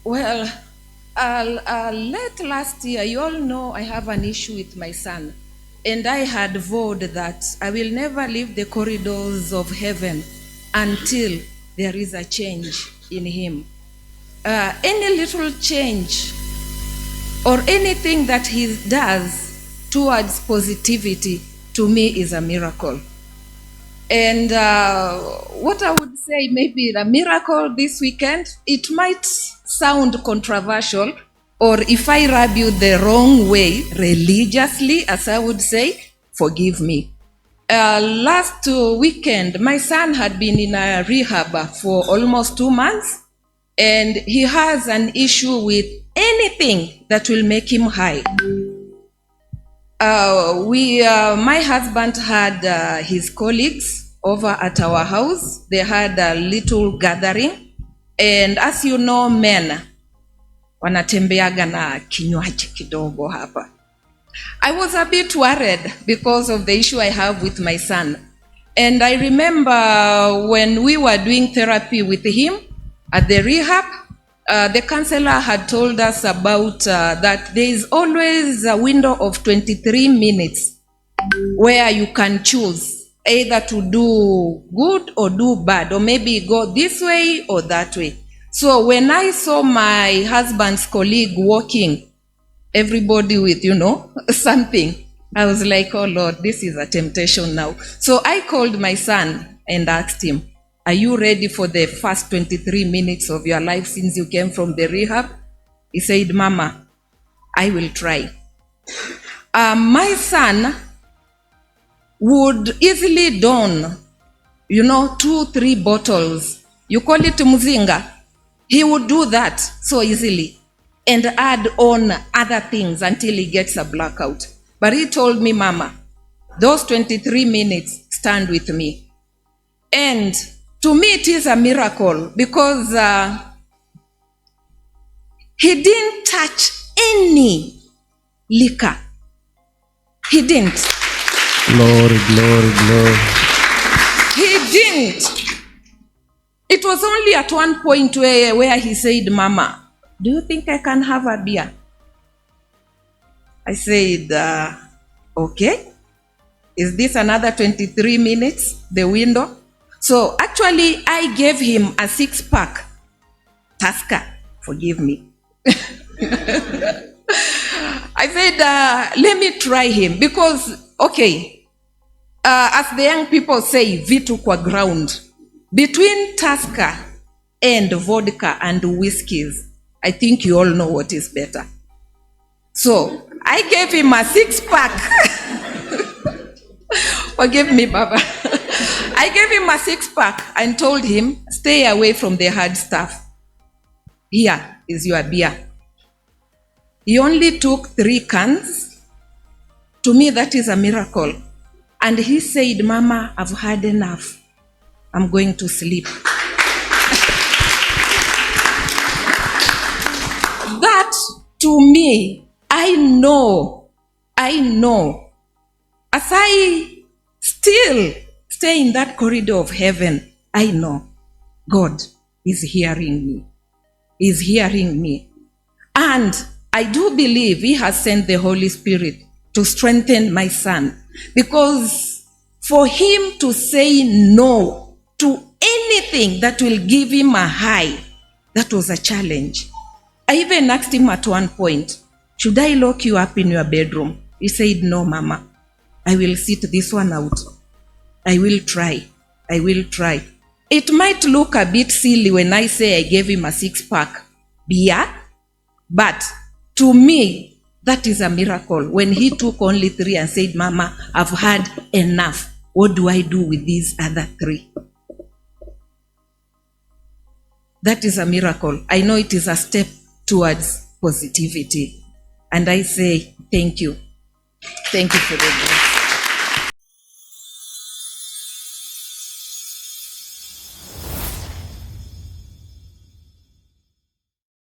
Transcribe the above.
Well, late last year, you all know I have an issue with my son. And I had vowed that I will never leave the corridors of heaven until there is a change in him. Any little change or anything that he does towards positivity, to me, is a miracle. And what I would say, maybe the miracle this weekend, it might sound controversial, or if I rub you the wrong way, religiously, as I would say, forgive me. Last weekend, my son had been in a rehab for almost 2 months, and he has an issue with anything that will make him high. My husband had his colleagues over at our house. They had a little gathering, and as you know, men wanatembeaga na kinywaji kidogo hapa. I was a bit worried because of the issue I have with my son. And I remember when we were doing therapy with him at the rehab, the counselor had told us about that there is always a window of 23 minutes where you can choose either to do good or do bad, or maybe go this way or that way. So when I saw my husband's colleague walking, everybody with, something, I was like, oh Lord, this is a temptation now. So I called my son and asked him, are you ready for the first 23 minutes of your life since you came from the rehab? He said, Mama, I will try. My son would easily don, 2-3 bottles. You call it muzinga. He would do that so easily and add on other things until he gets a blackout. But he told me, Mama, those 23 minutes stand with me. And to me, it is a miracle because he didn't touch any liquor. He didn't. Glory, glory, glory. He didn't. It was only at one point where he said, Mama, do you think I can have a beer? I said, okay. Is this another 23 minutes, the window? So actually, I gave him a 6-pack. Tusker, forgive me. I said, let me try him because, okay, as the young people say, vitu kwa ground. Between Tusker and vodka and whiskeys, I think you all know what is better. So I gave him a 6-pack. Forgive me, Baba. I gave him a 6-pack and told him, stay away from the hard stuff. Here is your beer. He only took 3 cans. To me, that is a miracle. And he said, Mama, I've had enough. I'm going to sleep. That, to me, I know, as I still stay in that corridor of heaven, I know God is hearing me. He's hearing me. And I do believe He has sent the Holy Spirit to strengthen my son. Because for him to say no to anything that will give him a high, that was a challenge. I even asked him at one point, should I lock you up in your bedroom? He said, no, Mama. I will sit this one out. I will try. It might look a bit silly when I say I gave him a 6-pack beer, but to me, that is a miracle. When he took only 3 and said, Mama, I've had enough. What do I do with these other 3? That is a miracle. I know it is a step towards positivity. And I say, thank you. Thank you for the